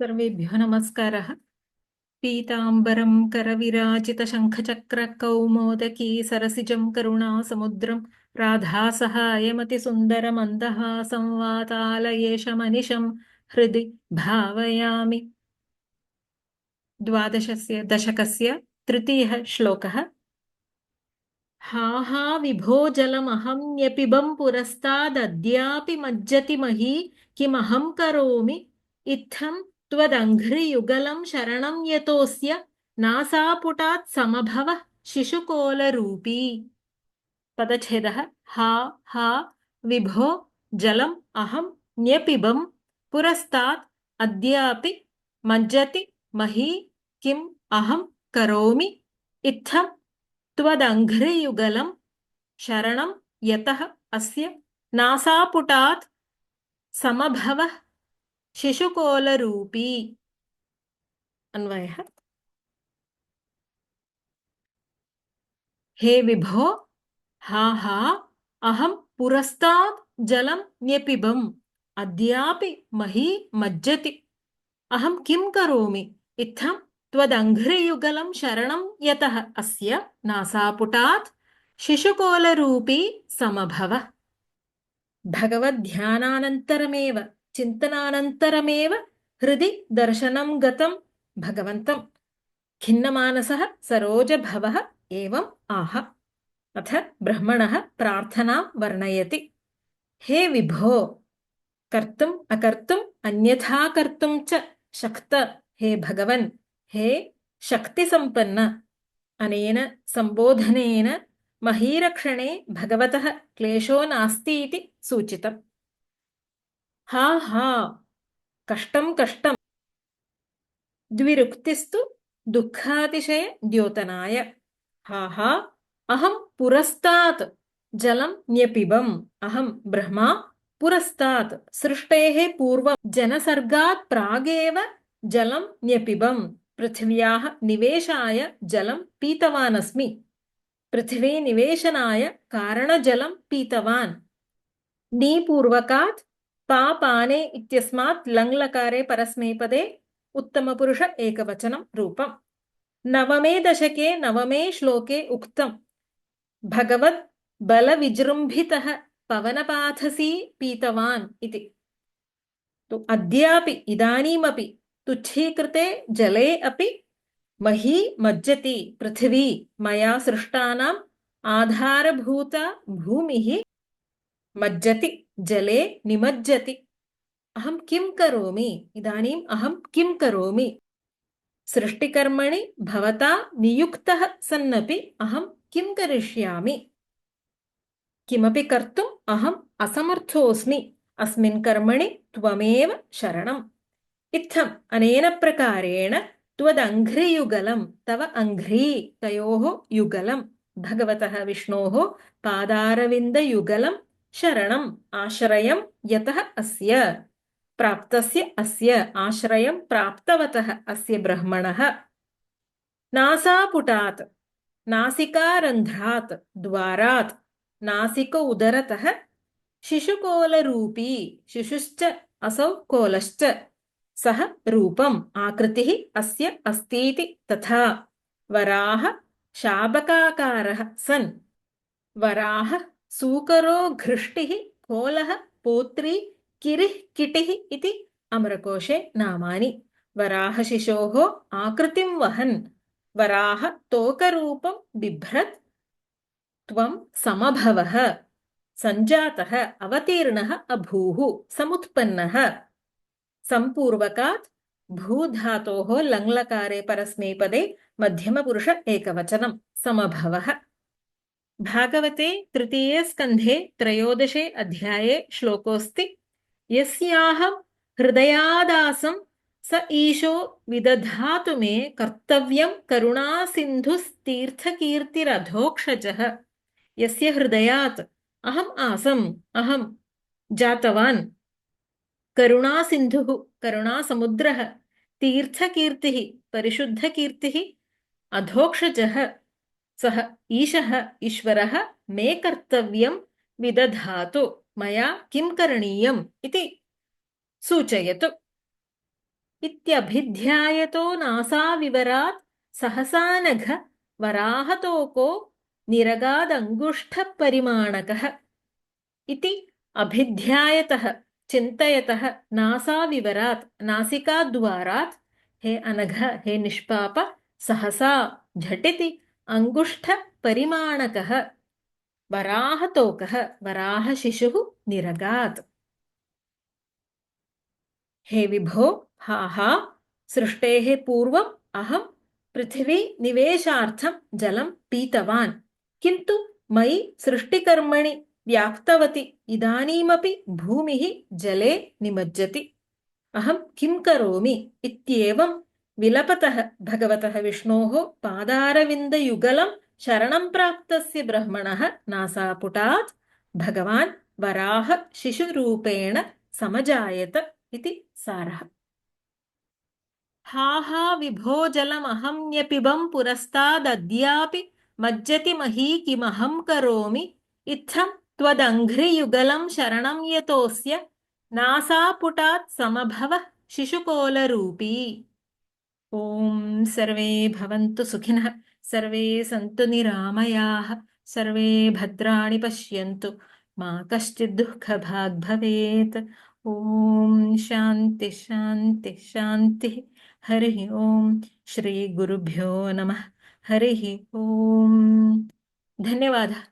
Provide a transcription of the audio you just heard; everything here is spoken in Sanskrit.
सर्वेभ्यो नमस्कारः। पीताम्बरं करविराजितशङ्खचक्रकौमोदकी सरसिजं करुणासमुद्रं राधासहायमतिसुन्दरमन्दहासं वातालयेशमनिशं हृदि भावयामि। द्वादशस्य दशकस्य तृतीयः श्लोकः। हा हा विभो जलमहं पुरस्तादद्यापि मज्जति मही किमहं करोमि इत्थं त्वदङ्घ्रियुगलं शरणं यतोऽस्य नासापुटात् समभवः शिशुकोलरूपी। पदच्छेदः। हा हा विभो जलम् अहं न्यपिबं पुरस्तात् अद्यापि मज्जति मही किम् अहं करोमि इत्थं त्वदङ्घ्रियुगलं शरणं यतः अस्य नासापुटात् समभवः शिशुकोलरूपी। अन्वयः। हे विभो, हा हा अहं पुरस्तात् जलं न्यपिबम् अद्यापि मही मज्जति अहं किं करोमि इत्थं त्वदङ्घ्रियुगलं शरणं यतः अस्य नासापुटात् शिशुकोलरूपी समभव। भगवद्ध्यानानन्तरमेव चिन्तनानन्तरमेव हृदि दर्शनं गतं भगवन्तं खिन्नमानसः सरोजभवः एवम् आह। अथ ब्रह्मणः प्रार्थनां वर्णयति। हे विभो, कर्तुम् अकर्तुम् अन्यथा कर्तुं च शक्त हे भगवन्, हे शक्तिसम्पन्न। अनेन सम्बोधनेन महीरक्षणे भगवतः क्लेशो नास्ति इति सूचितम्। हा हा कष्टं कष्टं द्विरुक्तिस्तु दुःखातिशय द्योतनाय। हा हा अहं पुरस्तात् जलं न्यपिबम् अहं ब्रह्मा पुरस्तात् सृष्टेः पूर्वं जनसर्गात् प्रागेव जलं न्यपिबम् पृथिव्याः निवेशाय जलं पीतवान् अस्मि। पृथिवी निवेशनाय कारणजलं पीतवान्। नीपूर्वकात् पापाने इत्यस्मात् लङ्लकारे परस्मैपदे उत्तमपुरुष एकवचनं रूपम्। नवमे दशके नवमे श्लोके उक्तम् भगवद् बलविजृम्भितः पवनपाथसी पीतवान् इति। तु अद्यापि इदानीमपि तुच्छीकृते जले अपि मही मज्जति पृथिवी मया सृष्टानाम् आधारभूता भूमिः मज्जति जले निमज्जति। अहं किं करोमि इदानीम् अहं किं करोमि सृष्टिकर्मणि भवता नियुक्तः सन्नपि अहं किं करिष्यामि किमपि कर्तुम् अहम् असमर्थोऽस्मि अस्मिन् कर्मणि त्वमेव शरणम्। इत्थम् अनेन प्रकारेण त्वदङ्घ्रियुगलं तव अङ्घ्री तयोः युगलं भगवतः विष्णोः पादारविन्दयुगलं शरणम् आश्रयं यतः अस्य प्राप्तस्य अस्य आश्रयं प्राप्तवतः अस्य ब्रह्मणः नासापुटात् नासिकारन्ध्रात् द्वारात् नासिक उदरतः शिशुकोलरूपी शिशुश्च असौ कोलश्च सः रूपम् आकृतिः अस्य अस्तीति तथा वराह शाबकाकारः सन् वराह सूकरो घृष्टिः कोलः पोत्री किरिः किटिः इति अमरकोशे नामानि। वराहशिशोः आकृतिं वहन् वराह तोकरूपं बिभ्रत् त्वं समभवः सञ्जातः अवतीर्णः अभूः समुत्पन्नः सम्पूर्वकात् भूधातोः लङ्लकारे परस्मैपदे मध्यमपुरुष एकवचनं समभवः। भागवते तृतीये स्कन्धे त्रयोदशे अध्याये श्लोकोऽस्ति यस्याहं हृदयादासं स ईशो विदधातु मे कर्तव्यं करुणासिन्धुस्तीर्थकीर्तिरधोक्षजः। यस्य हृदयात् अहम् आसम् अहं जातवान् करुणासिन्धुः करुणासमुद्रः तीर्थकीर्तिः परिशुद्धकीर्तिः अधोक्षजः सः ईशः ईश्वरः मे कर्तव्यं विदधातु मया किं करणीयम् इति सूचयतु। इत्यभिध्यायतो नासाविवरात् सहसा नघ वराहतोको निरगादङ्गुष्ठपरिमाणकः इति अभिध्यायतः चिन्तयतः नासाविवरात् नासिकाद्वारात् हे अनघ हे निष्पाप सहसा झटिति अङ्गुष्ठपरिमाणकः वराहतोकः वराहशिशुः निरगात्। हे विभो हा हा सृष्टेः पूर्वम् अहं पृथिवी निवेशार्थं जलं पीतवान् किन्तु मयि सृष्टिकर्मणि व्याप्तवति इदानीमपि भूमिः जले निमज्जति अहं किं करोमि इत्येवं विलपतः भगवतः विष्णोः पादारविन्दयुगलं शरणं प्राप्तस्य ब्रह्मणः नासापुटात् भगवान् वराह शिशुरूपेण समजायत इति सारः। हा हा विभो जलमहम्यपिबं पुरस्तादद्यापि मज्जति मही किमहं करोमि इत्थं त्वदङ्घ्रियुगलं शरणं यतोऽस्य नासापुटात् समभव शिशुकोलरूपी। ॐ सर्वे भवन्तु सुखिनः सर्वे सन्तु निरामयाः सर्वे भद्राणि पश्यन्तु मा कश्चित् दुःखभाग् भवेत्। ॐ शान्ति शान्ति शान्तिः। हरिः ॐ श्रीगुरुभ्यो नमः। हरिः ॐ। धन्यवादः।